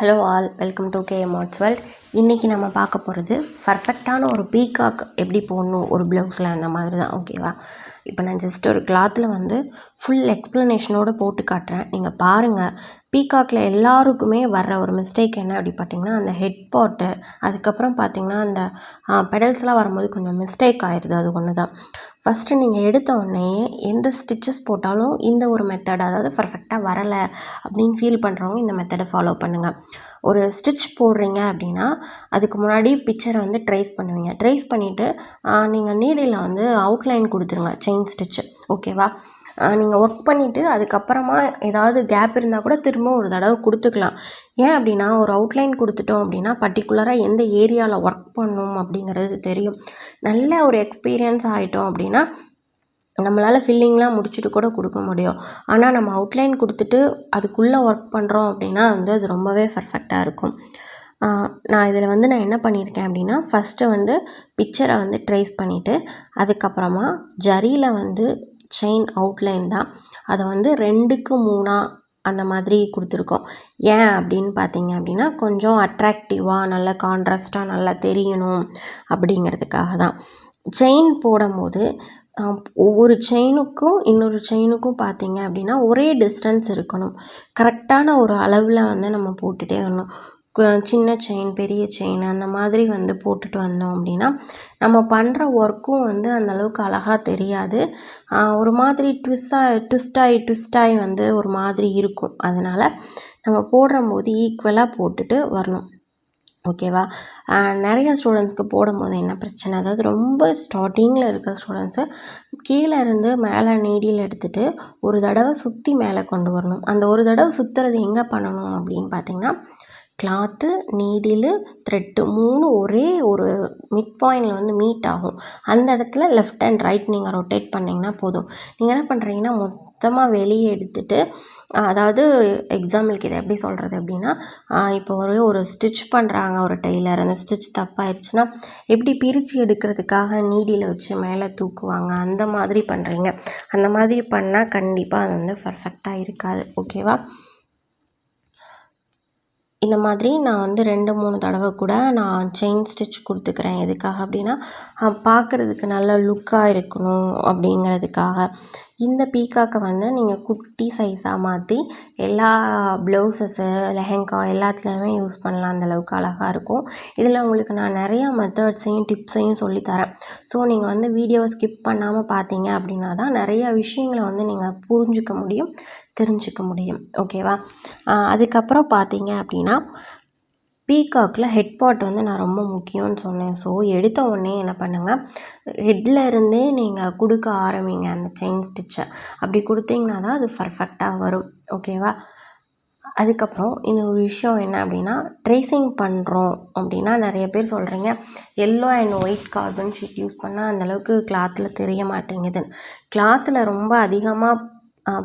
Hello all, welcome to KM Arts world. இன்றைக்கி நம்ம பார்க்க போகிறது பர்ஃபெக்டான ஒரு பீகாக் எப்படி போடணும் ஒரு ப்ளவுஸில், அந்த மாதிரி தான். ஓகேவா? இப்போ நான் ஜஸ்ட் ஒரு கிளாத்தில் வந்து ஃபுல் எக்ஸ்ப்ளனேஷனோடு போட்டு காட்டுறேன், நீங்கள் பாருங்கள். பீகாக்கில் எல்லாருக்குமே வர்ற ஒரு மிஸ்டேக் என்ன அப்படி பார்த்திங்கன்னா, அந்த ஹெட் பார்ட்டு, அதுக்கப்புறம் பார்த்திங்கன்னா அந்த பெடல்ஸ்லாம் வரும்போது கொஞ்சம் மிஸ்டேக் ஆயிடுது. அது ஒன்று தான். ஃபஸ்ட்டு நீங்கள் எடுத்த உடனே எந்த ஸ்டிச்சஸ் போட்டாலும் இந்த ஒரு மெத்தட், அதாவது பர்ஃபெக்டாக வரலை அப்படின்னு ஃபீல் பண்ணுறவங்க இந்த மெத்தடை ஃபாலோ பண்ணுங்கள். ஒரு ஸ்டிச் போடுறீங்க அப்படின்னா அதுக்கு முன்னாடி பிக்சரை வந்து ட்ரேஸ் பண்ணுவீங்க. ட்ரேஸ் பண்ணிவிட்டு நீங்கள் நீடில் வந்து அவுட்லைன் கொடுத்துருங்க, செயின் ஸ்டிச்சு. ஓகேவா? நீங்கள் ஒர்க் பண்ணிவிட்டு அதுக்கப்புறமா ஏதாவது கேப் இருந்தால் கூட திரும்ப ஒரு தடவை கொடுத்துக்கலாம். ஏன் அப்படின்னா, ஒரு அவுட்லைன் கொடுத்துட்டோம் அப்படின்னா பர்டிகுலராக எந்த ஏரியாவில் ஒர்க் பண்ணணும் அப்படிங்கிறது தெரியும். நல்ல ஒரு எக்ஸ்பீரியன்ஸ் ஆகிட்டோம் அப்படின்னா நம்மளால் ஃபில்லிங்லாம் முடிச்சுட்டு கூட கொடுக்க முடியும். ஆனால் நம்ம அவுட்லைன் கொடுத்துட்டு அதுக்குள்ளே ஒர்க் பண்ணுறோம் அப்படின்னா வந்து அது ரொம்பவே பர்ஃபெக்டாக இருக்கும். நான் இதில் வந்து நான் என்ன பண்ணியிருக்கேன் அப்படின்னா, ஃபஸ்ட்டு வந்து பிக்சரை வந்து ட்ரேஸ் பண்ணிவிட்டு அதுக்கப்புறமா ஜரியில் வந்து செயின் அவுட்லைன் தான், அதை வந்து 2க்கு 3 அந்த மாதிரி கொடுத்துருக்கோம். ஏன் அப்படின்னு பார்த்தீங்க அப்படின்னா, கொஞ்சம் அட்ராக்டிவாக நல்ல கான்ட்ராஸ்ட்டாக நல்லா தெரியணும் அப்படிங்கிறதுக்காக தான். செயின் போடும்போது ஒவ்வொரு செயினுக்கும் இன்னொரு செயினுக்கும் பார்த்தீங்க அப்படின்னா ஒரே டிஸ்டன்ஸ் இருக்கணும். கரெக்டான ஒரு அளவில் வந்து நம்ம போட்டுகிட்டே வரணும். சின்ன செயின், பெரிய செயின் அந்த மாதிரி வந்து போட்டுட்டு வந்தோம் அப்படின்னா நம்ம பண்ணுற ஒர்க்கும் வந்து அந்தளவுக்கு அழகாக தெரியாது. ஒரு மாதிரி ட்விஸ்டாகி வந்து ஒரு மாதிரி இருக்கும். அதனால் நம்ம போடும்போது ஈக்குவலாக போட்டுட்டு வரணும். ஓகேவா? நிறையா ஸ்டூடெண்ட்ஸ்க்கு போடும்போது என்ன பிரச்சனை, அதாவது ரொம்ப ஸ்டார்டிங்கில் இருக்கிற ஸ்டூடெண்ட்ஸு கீழே இருந்து மேலே நீடில் எடுத்துகிட்டு ஒரு தடவை சுற்றி மேலே கொண்டு வரணும். அந்த ஒரு தடவை சுற்றுறது எங்கே பண்ணணும் அப்படின்னு பார்த்திங்கன்னா, கிளாத்து, நீடிலு, த்ரெட்டு 3 ஒரே ஒரு மிட் பாயிண்டில் வந்து மீட் ஆகும். அந்த இடத்துல லெஃப்ட் அண்ட் ரைட் நீங்கள் ரொட்டேட் பண்ணிங்கன்னா போதும். நீங்கள் என்ன பண்ணுறீங்கன்னா, மொத்தமாக வெளியே எடுத்துகிட்டு, அதாவது எக்ஸாம்பிளுக்கு இதை எப்படி சொல்கிறது அப்படின்னா, இப்போ ஒரு ஸ்டிச் பண்ணுறாங்க ஒரு டெய்லர், அந்த ஸ்டிச் தப்பாயிருச்சுன்னா எப்படி பிரித்து எடுக்கிறதுக்காக நீடியில் வச்சு மேலே தூக்குவாங்க, அந்த மாதிரி பண்ணுறீங்க. அந்த மாதிரி பண்ணால் கண்டிப்பாக அது வந்து பர்ஃபெக்டாக இருக்காது. ஓகேவா? இந்த மாதிரி நான் வந்து 2-3 தடவை கூட நான் செயின் ஸ்டிச் கொடுத்துக்கிறேன். எதுக்காக அப்படின்னா, பார்க்குறதுக்கு நல்ல லுக்காக இருக்கணும் அப்படிங்கிறதுக்காக. இந்த பீகாக்கை வந்து நீங்கள் குட்டி சைஸாக மாற்றி எல்லா ப்ளவுஸஸ்ஸு, லெஹெங்கா எல்லாத்துலேயுமே யூஸ் பண்ணலாம். அந்தளவுக்கு அழகாக இருக்கும். இதில் உங்களுக்கு நான் நிறையா மெத்தட்ஸையும் டிப்ஸையும் சொல்லித்தரேன். ஸோ நீங்கள் வந்து வீடியோவை ஸ்கிப் பண்ணாமல் பார்த்தீங்க அப்படின்னா தான் நிறையா விஷயங்களை வந்து நீங்கள் புரிஞ்சிக்க முடியும், தெரிஞ்சிக்க முடியும். ஓகேவா? அதுக்கப்புறம் பார்த்தீங்க அப்படின்னா, பீகாக்கில் ஹெட் பார்ட் வந்து நான் ரொம்ப முக்கியம்னு சொன்னேன். ஸோ எடுத்த உடனே என்ன பண்ணுங்கள், ஹெட்டில் இருந்தே நீங்கள் கொடுக்க ஆரம்பிங்க அந்த செயின் ஸ்டிச்சை. அப்படி கொடுத்தீங்கன்னா தான் அது பர்ஃபெக்டாக வரும். ஓகேவா? அதுக்கப்புறம் இன்னொரு விஷயம் என்ன அப்படின்னா, ட்ரேசிங் பண்ணுறோம் அப்படின்னா நிறைய பேர் சொல்கிறீங்க yellow and white carbon sheet use பண்ணால் அந்தளவுக்கு கிளாத்தில் தெரிய மாட்டேங்குது. கிளாத்தில் ரொம்ப அதிகமாக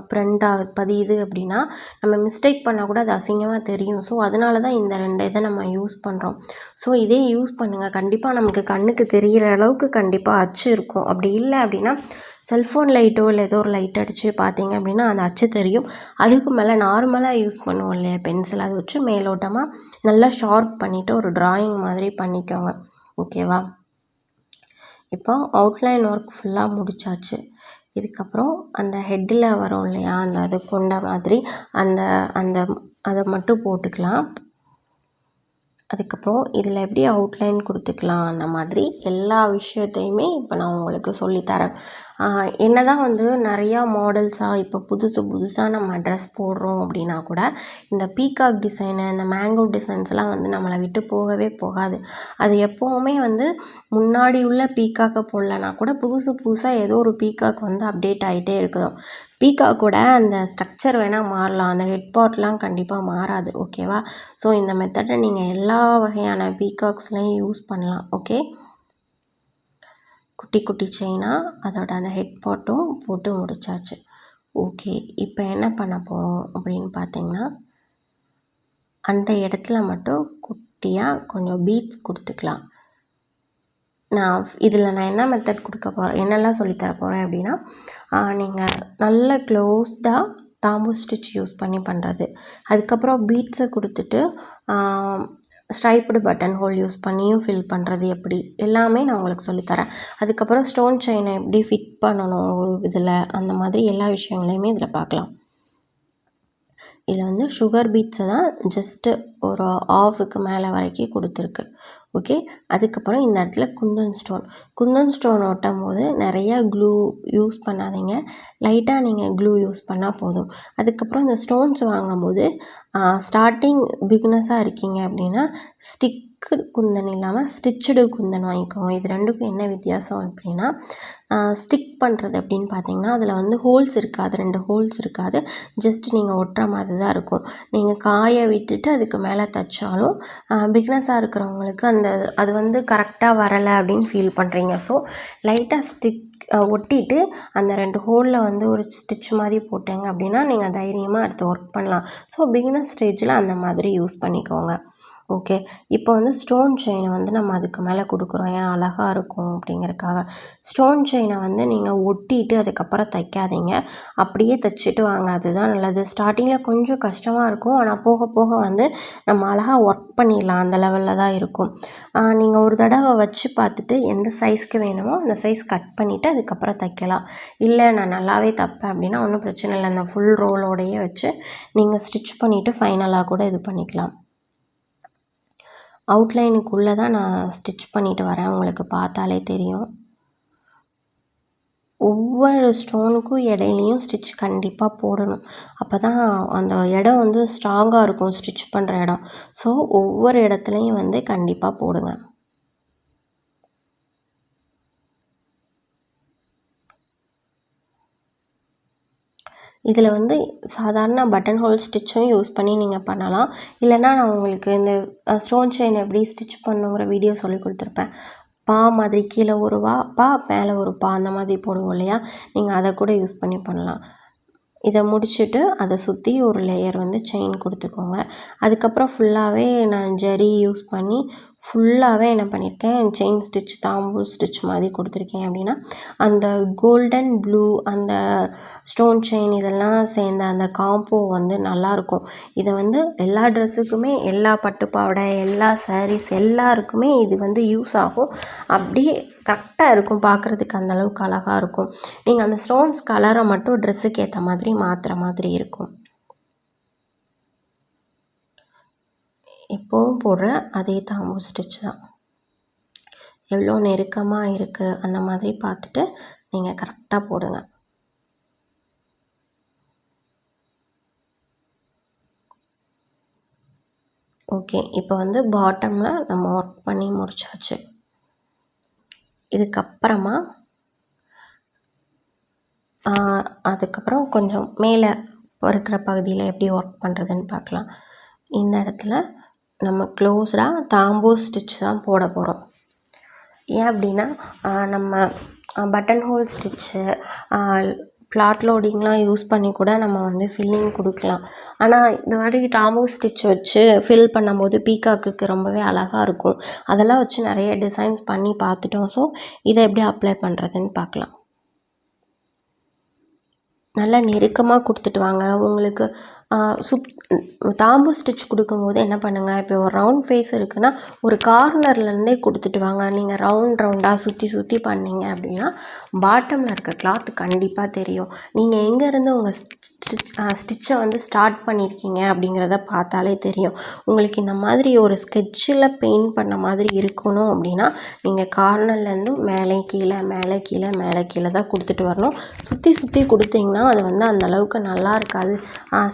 ப்ரிண்டாக பதியுது அப்படின்னா நம்ம மிஸ்டேக் பண்ணால் கூட அது அசிங்கமாக தெரியும். ஸோ அதனால தான் இந்த 2 இதை நம்ம யூஸ் பண்ணுறோம். ஸோ இதே யூஸ் பண்ணுங்கள். கண்டிப்பாக நமக்கு கண்ணுக்கு தெரிகிற அளவுக்கு கண்டிப்பாக அச்சு இருக்கும். அப்படி இல்லை அப்படின்னா செல்ஃபோன் லைட்டோ இல்லை ஏதோ ஒரு லைட் அடித்து பார்த்தீங்க அப்படின்னா அந்த அச்சு தெரியும். அதுக்கு மேலே நார்மலாக யூஸ் பண்ணுவோம் இல்லையா பென்சில், அதை வச்சு மேலோட்டமாக நல்லா ஷார்ப் பண்ணிவிட்டு ஒரு ட்ராயிங் மாதிரி பண்ணிக்கோங்க. ஓகேவா? இப்போ அவுட்லைன் ஒர்க் ஃபுல்லாக முடிச்சாச்சு. இதுக்கப்புறம் அந்த ஹெட்டில் வரும் இல்லையா, அந்த அது கொண்ட மாதிரி அந்த அந்த அதை மட்டும் போட்டுக்கலாம். அதுக்கப்புறம் இதில் எப்படி அவுட்லைன் கொடுத்துக்கலாம், அந்த மாதிரி எல்லா விஷயத்தையுமே இப்போ நான் உங்களுக்கு சொல்லித்தரேன். என்ன தான் வந்து நிறையா மாடல்ஸாக இப்போ புதுசாக நம்ம ட்ரெஸ் போடுறோம் அப்படின்னா கூட இந்த பீகாக் டிசைனு, இந்த மேங்கோ டிசைன்ஸ்லாம் வந்து நம்மளை விட்டு போகவே போகாது. அது எப்போவுமே வந்து முன்னாடி உள்ள பீகாக்கை போடலனா கூட புதுசாக ஏதோ ஒரு பீகாக் வந்து அப்டேட் ஆகிட்டே இருக்குது. பீகாக்கோட அந்த ஸ்ட்ரக்சர் வேணால் மாறலாம், அந்த ஹெட் பார்ட்லாம் கண்டிப்பாக மாறாது. ஓகேவா? ஸோ இந்த மெத்தடை நீங்கள் எல்லா வகையான பீகாக்ஸ்லையும் யூஸ் பண்ணலாம். ஓகே, குட்டி குட்டி செயினாக அதோட அந்த ஹெட் பார்ட்டும் போட்டு முடிச்சாச்சு. ஓகே, இப்போ என்ன பண்ண போகிறோம் அப்படின்னு பார்த்தீங்கன்னா, அந்த இடத்துல மட்டும் குட்டியாக கொஞ்சம் பீட்ஸ் கொடுத்துக்கலாம். இதில் நான் என்ன மெத்தட் கொடுக்க போகிறேன், என்னெல்லாம் சொல்லித்தர போகிறேன் அப்படின்னா, நீங்கள் நல்ல க்ளோஸ்டாக தாம்பூ ஸ்டிச் யூஸ் பண்ணி பண்ணுறது. அதுக்கப்புறம் பீட்ஸை கொடுத்துட்டு ஸ்ட்ரைப்டு பட்டன் ஹோல் யூஸ் பண்ணியும் ஃபில் பண்ணுறது எப்படி எல்லாமே நான் உங்களுக்கு சொல்லித்தரேன். அதுக்கப்புறம் ஸ்டோன் செயினை எப்படி ஃபிட் பண்ணணும் ஒரு இதில், அந்த மாதிரி எல்லா விஷயங்களையுமே இதில் பார்க்கலாம். இதில் வந்து சுகர் பீட்ஸை தான் ஜஸ்ட்டு ஒரு ஆஃபுக்கு மேலே வரைக்கும் கொடுத்துருக்கு. ஓகே. அதுக்கப்புறம் இந்த இடத்துல குந்தன் ஸ்டோன் ஒட்டும் போது நிறையா க்ளூ யூஸ் பண்ணாதீங்க. லைட்டாக நீங்கள் க்ளூ யூஸ் பண்ணால் போதும். அதுக்கப்புறம் இந்த ஸ்டோன்ஸ் வாங்கும்போது ஸ்டார்டிங் பிகினஸாக இருக்கீங்க அப்படின்னா ஸ்டிக்கு குந்தன் இல்லாமல் ஸ்டிச்சுடு குந்தன் வாங்கிக்கோங்க. இது ரெண்டுக்கும் என்ன வித்தியாசம் அப்படின்னா, ஸ்டிக் பண்ணுறது அப்படின்னு பார்த்தீங்கன்னா அதில் வந்து ஹோல்ஸ் இருக்காது, 2 ஹோல்ஸ் இருக்காது. ஜஸ்ட் நீங்கள் ஒட்டுற மாதிரி தான் இருக்கும். நீங்கள் காய விட்டுட்டு அதுக்கு மேலே தைச்சாலும் பிகினஸாக இருக்கிறவங்களுக்கு அது வந்து கரெக்டாக வரலை அப்படின்னு ஃபீல் பண்ணுறீங்க. ஸோ லைட்டாக ஸ்டிக் ஒட்டிட்டு அந்த 2 ஹோலில் வந்து ஒரு ஸ்டிச் மாதிரி போட்டீங்க அப்படின்னா நீங்கள் தைரியமாக அடுத்து ஒர்க் பண்ணலாம். ஸோ பிகினர் ஸ்டேஜில் அந்த மாதிரி யூஸ் பண்ணிக்கோங்க. ஓகே. இப்போ வந்து ஸ்டோன் செயினை வந்து நம்ம அதுக்கு மேலே கொடுக்குறோம், ஏன் அழகாக இருக்கும் அப்படிங்கிறக்காக. ஸ்டோன் செயினை வந்து நீங்கள் ஒட்டிட்டு அதுக்கப்புறம் தைக்காதீங்க, அப்படியே தைச்சிட்டு வாங்க, அதுதான் நல்லது. ஸ்டார்டிங்கில் கொஞ்சம் கஷ்டமாக இருக்கும், ஆனால் போக போக வந்து நம்ம அழகாக ஒர்க் பண்ணிடலாம், அந்த லெவலில் தான் இருக்கும். நீங்கள் ஒரு தடவை வச்சு பார்த்துட்டு எந்த சைஸ்க்கு வேணுமோ அந்த சைஸ் கட் பண்ணிவிட்டு அதுக்கப்புறம் தைக்கலாம். இல்லை நான் நல்லாவே தைப்பேன் அப்படின்னா ஒன்றும் பிரச்சனை இல்லை, அந்த ஃபுல் ரோலோடையே வச்சு நீங்கள் ஸ்டிச் பண்ணிவிட்டு ஃபைனலாக கூட இது பண்ணிக்கலாம். அவுட்லைனுக்குள்ளே தான் நான் ஸ்டிச் பண்ணிட்டு வரேன், உங்களுக்கு பார்த்தாலே தெரியும். ஒவ்வொரு ஸ்டோனுக்கும் இடையிலையும் ஸ்டிச் கண்டிப்பாக போடணும். அப்போ தான் அந்த இடம் வந்து ஸ்ட்ராங்காக இருக்கும், ஸ்டிச் பண்ணுற இடம். ஸோ ஒவ்வொரு இடத்துலையும் வந்து கண்டிப்பாக போடுங்க. இதில் வந்து சாதாரண பட்டன் ஹோல் ஸ்டிச்சும் யூஸ் பண்ணி நீங்கள் பண்ணலாம். இல்லைனா நான் உங்களுக்கு இந்த ஸ்டோன் செயின் எப்படி ஸ்டிச் பண்ணுங்கிற வீடியோ சொல்லி கொடுத்துருப்பேன். பா மாதிரி கீழே ஒரு பா மேலே ஒரு பா அந்த மாதிரி போடுவோம் இல்லையா, நீங்கள் அதை கூட யூஸ் பண்ணி பண்ணலாம். இதை முடிச்சுட்டு அதை சுற்றி ஒரு லேயர் வந்து செயின் கொடுத்துக்கோங்க. அதுக்கப்புறம் ஃபுல்லாகவே நான் ஜரி யூஸ் பண்ணி ஃபுல்லாகவே என்ன பண்ணியிருக்கேன், செயின் ஸ்டிச் தாம்பூ ஸ்டிச் மாதிரி கொடுத்துருக்கேன். அப்படின்னா அந்த கோல்டன் ப்ளூ அந்த ஸ்டோன் செயின் இதெல்லாம் சேர்ந்த அந்த காம்போ வந்து நல்லாயிருக்கும். இதை வந்து எல்லா ட்ரெஸ்ஸுக்குமே, எல்லா பட்டுப்பாவாடை, எல்லா சாரீஸ் எல்லாருக்குமே இது வந்து யூஸ் ஆகும். அப்படியே கரெக்டாக இருக்கும், பார்க்குறதுக்கு அந்தளவுக்கு அழகாக இருக்கும். நீங்கள் அந்த ஸ்டோன்ஸ் கலரை மட்டும் ட்ரெஸ்ஸுக்கு ஏற்ற மாதிரி மாற்றுற மாதிரி இருக்கும். இப்போவும் போடுற அதே தாம்பூ ஸ்டிச் தான். எவ்வளோ நெருக்கமாக இருக்குது அந்த மாதிரி பார்த்துட்டு நீங்கள் கரெக்டாக போடுங்க. ஓகே. இப்போ வந்து பாட்டமில் நம்ம ஒர்க் பண்ணி முடிச்சாச்சு. இதுக்கப்புறமா அதுக்கப்புறம் கொஞ்சம் மேலே இருக்கிற பகுதியில் எப்படி ஒர்க் பண்ணுறதுன்னு பார்க்கலாம். இந்த இடத்துல நம்ம க்ளோஸ்டாக தாம்பூ ஸ்டிச் தான் போட போகிறோம். ஏன் அப்படின்னா நம்ம பட்டன் ஹோல் ஸ்டிச்சு ஃப்ளாட் லோடிங்லாம் யூஸ் பண்ணி கூட நம்ம வந்து ஃபில்லிங் கொடுக்கலாம். ஆனால் இந்த மாதிரி தாம்பூ ஸ்டிச் வச்சு ஃபில் பண்ணும்போது பீகாக்குக்கு ரொம்பவே அழகாக இருக்கும். அதெல்லாம் வச்சு நிறைய டிசைன்ஸ் பண்ணி பார்த்துட்டோம். ஸோ இதை எப்படி அப்ளை பண்ணுறதுன்னு பார்க்கலாம். நல்லா நெருக்கமாக கொடுத்துட்டு வாங்க. உங்களுக்கு தாம்பூ ஸ்டிச் கொடுக்கும்போது என்ன பண்ணுங்கள், இப்போ ஒரு ரவுண்ட் ஃபேஸ் இருக்குன்னா ஒரு கார்னர்லேருந்தே கொடுத்துட்டு வாங்க. நீங்கள் ரவுண்டாக சுற்றி பண்ணிங்க அப்படின்னா பாட்டமில் இருக்க கிளாத் கண்டிப்பாக தெரியும். நீங்கள் எங்கேருந்து உங்கள் ஸ்டிச்சை வந்து ஸ்டார்ட் பண்ணியிருக்கீங்க அப்படிங்கிறத பார்த்தாலே தெரியும். உங்களுக்கு இந்த மாதிரி ஒரு ஸ்கெட்சில் பெயிண்ட் பண்ண மாதிரி இருக்கணும் அப்படின்னா நீங்கள் கார்னர்லேருந்து மேலே கீழே தான் கொடுத்துட்டு வரணும். சுற்றி கொடுத்தீங்கன்னா அது வந்து அந்தளவுக்கு நல்லா இருக்காது.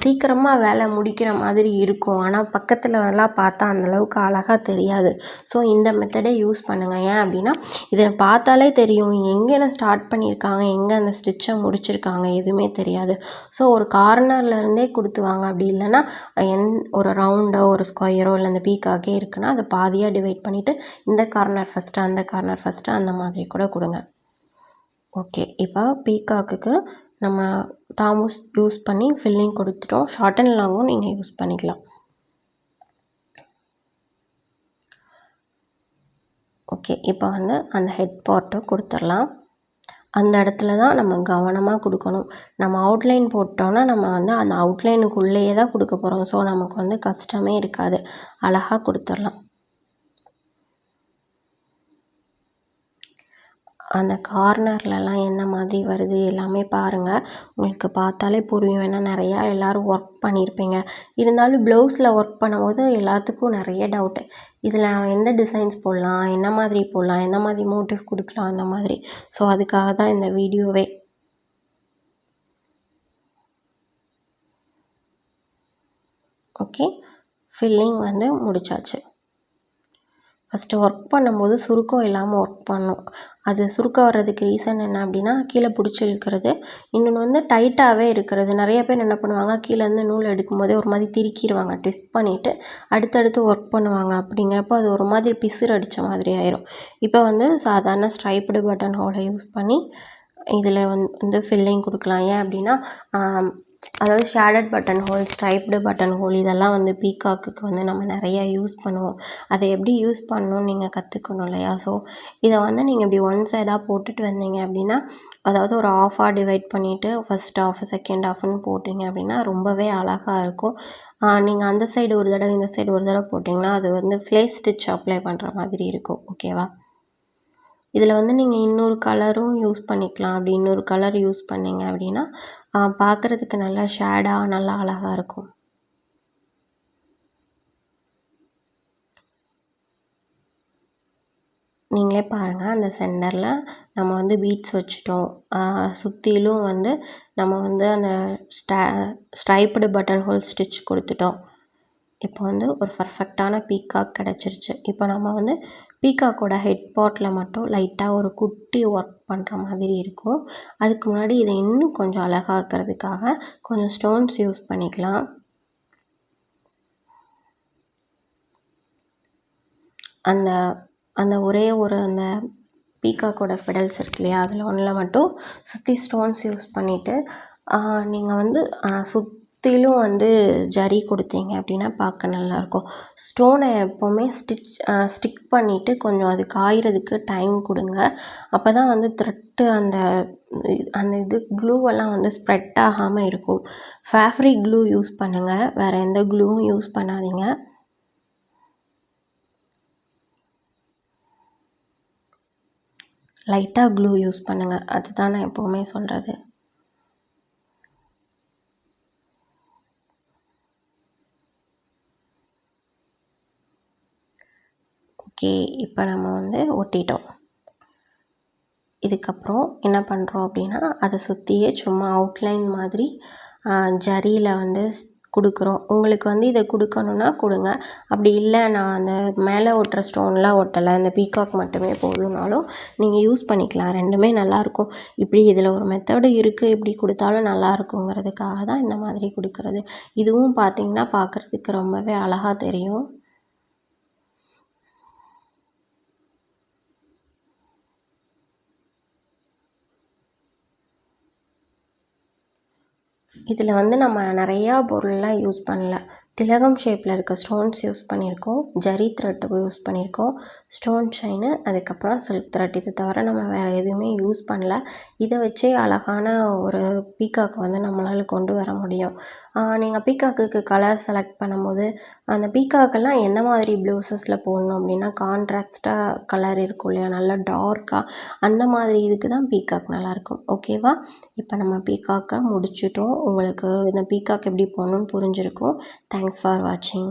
சீக்கிரமாக வேலை முடிக்கிற மாதிரி இருக்கும், ஆனால் பக்கத்தில் எல்லாம் பார்த்தா அந்தளவுக்கு அழகாக தெரியாது. ஸோ இந்த மெத்தடே யூஸ் பண்ணுங்கள். ஏன் அப்படின்னா இதை பார்த்தாலே தெரியும் எங்கே ஸ்டார்ட் பண்ணியிருக்காங்க, எங்கே அந்த ஸ்டிச்சை முடிச்சிருக்காங்க, எதுவுமே தெரியாது. ஸோ ஒரு கார்னர்லேருந்தே கொடுத்து வாங்க. அப்படி இல்லைன்னா ஒரு ரவுண்டோ ஒரு ஸ்கொயரோ இல்லை அந்த பீக்காக்கே இருக்குன்னா அதை பாதியாக டிவைட் பண்ணிவிட்டு இந்த கார்னர் ஃபஸ்ட்டு அந்த கார்னர் ஃபஸ்ட்டு அந்த மாதிரி கூட கொடுங்க. ஓகே. இப்போ பீகாக்குக்கு நம்ம தாம்பூ யூஸ் பண்ணி ஃபில்லிங் கொடுத்துட்டோம். ஷார்ட் அண்ட் லாங்கும் நீங்கள் யூஸ் பண்ணிக்கலாம். ஓகே. இப்போ வந்து அந்த ஹெட் பார்ட்டை கொடுத்துடலாம். அந்த இடத்துல தான் நம்ம கவனமாக கொடுக்கணும். நம்ம அவுட்லைன் போட்டோன்னா நம்ம வந்து அந்த அவுட்லைனுக்குள்ளேயே தான் கொடுக்க போகிறோம். ஸோ நமக்கு வந்து கஷ்டமே இருக்காது, அழகாக கொடுத்துடலாம். அந்த கார்னர்லலாம் எந்த மாதிரி வருது எல்லாமே பாருங்கள். உங்களுக்கு பார்த்தாலே புரியும். ஏன்னா நிறையா எல்லோரும் ஒர்க் பண்ணியிருப்பீங்க. இருந்தாலும் ப்ளவுஸில் ஒர்க் பண்ணும்போது எல்லாத்துக்கும் நிறைய டவுட்டு. இதில் எந்த டிசைன்ஸ் போடலாம், என்ன மாதிரி போடலாம், எந்த மாதிரி மோட்டிவ் கொடுக்கலாம், அந்த மாதிரி. ஸோ அதுக்காக தான் இந்த வீடியோவே. ஓகே, ஃபில்லிங் வந்து முடிச்சாச்சு. ஃபஸ்ட்டு ஒர்க் பண்ணும்போது சுருக்கம் இல்லாமல் ஒர்க் பண்ணணும். அது சுருக்கம் வர்றதுக்கு ரீசன் என்ன அப்படின்னா, கீழே பிடிச்சி இழுக்கிறது. இன்னொன்று வந்து டைட்டாகவே இருக்கிறது. நிறைய பேர் என்ன பண்ணுவாங்க, கீழேருந்து நூல் எடுக்கும்போதே ஒரு மாதிரி திருக்கிடுவாங்க. ட்விஸ்ட் பண்ணிவிட்டு அடுத்தடுத்து ஒர்க் பண்ணுவாங்க. அப்படிங்கிறப்போ அது ஒரு மாதிரி பிசுறு அடித்த மாதிரி ஆயிரும். இப்போ வந்து சாதாரண ஸ்ட்ரைப்டு பட்டன் ஹோலை யூஸ் பண்ணி இதில் வந்து ஃபில்லிங் கொடுக்கலாம். ஏன் அப்படின்னா அதாவது shaded button whole, striped button whole இதெல்லாம் வந்து பீகாக்குக்கு வந்து நம்ம நிறையா யூஸ் பண்ணுவோம். அதை எப்படி யூஸ் பண்ணணும்னு நீங்கள் கற்றுக்கணும் இல்லையா? ஸோ இதை வந்து நீங்கள் இப்படி ஒன் சைடாக போட்டுட்டு வந்தீங்க அப்படின்னா, அதாவது ஒரு ஆஃபாக டிவைட் பண்ணிவிட்டு ஃபஸ்ட் ஆஃப் செகண்ட் ஆஃப்னு போட்டிங்க அப்படின்னா ரொம்பவே அழகாக இருக்கும். நீங்கள் அந்த சைடு ஒரு தடவை இந்த சைடு ஒரு தடவை போட்டிங்கன்னா அது வந்து ஃப்ளேஸ் ஸ்டிச் அப்ளை பண்ணுற மாதிரி இருக்கும். ஓகேவா? இதில் வந்து நீங்கள் இன்னொரு கலரும் யூஸ் பண்ணிக்கலாம். அப்படி இன்னொரு கலர் யூஸ் பண்ணிங்க அப்படின்னா பார்க்குறதுக்கு நல்லா ஷேடாக நல்லா அழகாக இருக்கும். நீங்களே பாருங்கள், அந்த சென்டரில் நம்ம வந்து பீட்ஸ் வச்சுட்டோம். சுற்றிலும் வந்து நம்ம வந்து அந்த ஸ்ட்ரைப்டு பட்டன் ஹோல் ஸ்டிச் கொடுத்துட்டோம். இப்போ வந்து ஒரு பர்ஃபெக்டான பீகாக் கிடச்சிருச்சு. இப்போ நம்ம வந்து பீகாக்கோட ஹெட் பார்ட்டில் மட்டும் லைட்டாக ஒரு குட்டி ஒர்க் பண்ணுற மாதிரி இருக்கும். அதுக்கு முன்னாடி இதை இன்னும் கொஞ்சம் அழகாக்கிறதுக்காக கொஞ்சம் ஸ்டோன்ஸ் யூஸ் பண்ணிக்கலாம். அந்த அந்த ஒரே ஒரு அந்த பீகாக்கோட பெடல்ஸ் இருக்கு இல்லையா, அதில் ஒன்றில் மட்டும் சுற்றி ஸ்டோன்ஸ் யூஸ் பண்ணிவிட்டு நீங்கள் வந்து சுற்றிலும் வந்து ஜரி கொடுத்தீங்க அப்படின்னா பார்க்க நல்லாயிருக்கும். ஸ்டோனை எப்போவுமே ஸ்டிக் பண்ணிவிட்டு கொஞ்சம் அது காய்கிறதுக்கு டைம் கொடுங்க. அப்போ தான் வந்து த்ரெட்டு அந்த அந்த இது க்ளூவெல்லாம் வந்து ஸ்ப்ரெட் ஆகாமல் இருக்கும். ஃபேப்ரிக் க்ளூ யூஸ் பண்ணுங்கள், வேறு எந்த க்ளூவும் யூஸ் பண்ணாதீங்க. லைட்டாக க்ளூ யூஸ் பண்ணுங்கள், அதுதான் நான் எப்போவுமே சொல்கிறது. ஓகே, இப்போ நம்ம வந்து ஒட்டிட்டோம். இதுக்கப்புறம் என்ன பண்ணுறோம் அப்படின்னா, அதை சுற்றியே சும்மா அவுட்லைன் மாதிரி ஜரியில் வந்து கொடுக்குறோம். உங்களுக்கு வந்து இதை கொடுக்கணுன்னா கொடுங்க. அப்படி இல்லை, நான் அந்த மேலே ஒட்டுற ஸ்டோன்லாம் ஒட்டலை, அந்த பீகாக் மட்டுமே போதும்னாலும் நீங்கள் யூஸ் பண்ணிக்கலாம். ரெண்டுமே நல்லாயிருக்கும். இப்படி இதில் ஒரு மெத்தடு இருக்குது, இப்படி கொடுத்தாலும் நல்லாயிருக்குங்கிறதுக்காக தான் இந்த மாதிரி கொடுக்குறது. இதுவும் பார்த்திங்கன்னா பார்க்குறதுக்கு ரொம்பவே அழகாக தெரியும். இதில் வந்து நம்ம நிறையா பொருள்லாம் யூஸ் பண்ணல. திலகம் ஷேப்பில் இருக்க ஸ்டோன்ஸ் யூஸ் பண்ணியிருக்கோம், ஜரி த்ரெட்டு யூஸ் பண்ணியிருக்கோம், ஸ்டோன் செயினு, அதுக்கப்புறம் சில்க் த்ரெட். இதை தவிர நம்ம வேறு எதுவுமே யூஸ் பண்ணல. இதை வச்சே அழகான ஒரு பீகாக் வந்து நம்மளால் கொண்டு வர முடியும். நீங்கள் பீகாக்குக்கு கலர் செலக்ட் பண்ணும்போது அந்த பீகாக்கெல்லாம் எந்த மாதிரி ப்ளவுசஸில் போடணும் அப்படின்னா, கான்ட்ராஸ்ட்டாக கலர் இருக்கும் இல்லையா, நல்லா டார்க்காக, அந்த மாதிரி இதுக்கு தான் பீகாக் நல்லாயிருக்கும். ஓகேவா? இப்போ நம்ம பீகாக்கை முடிச்சிட்டோம். உங்களுக்கு இந்த பீகாக் எப்படி போடணும்னு புரிஞ்சிருக்கும். தேங்க்ஸ் ஃபார் வாட்சிங்.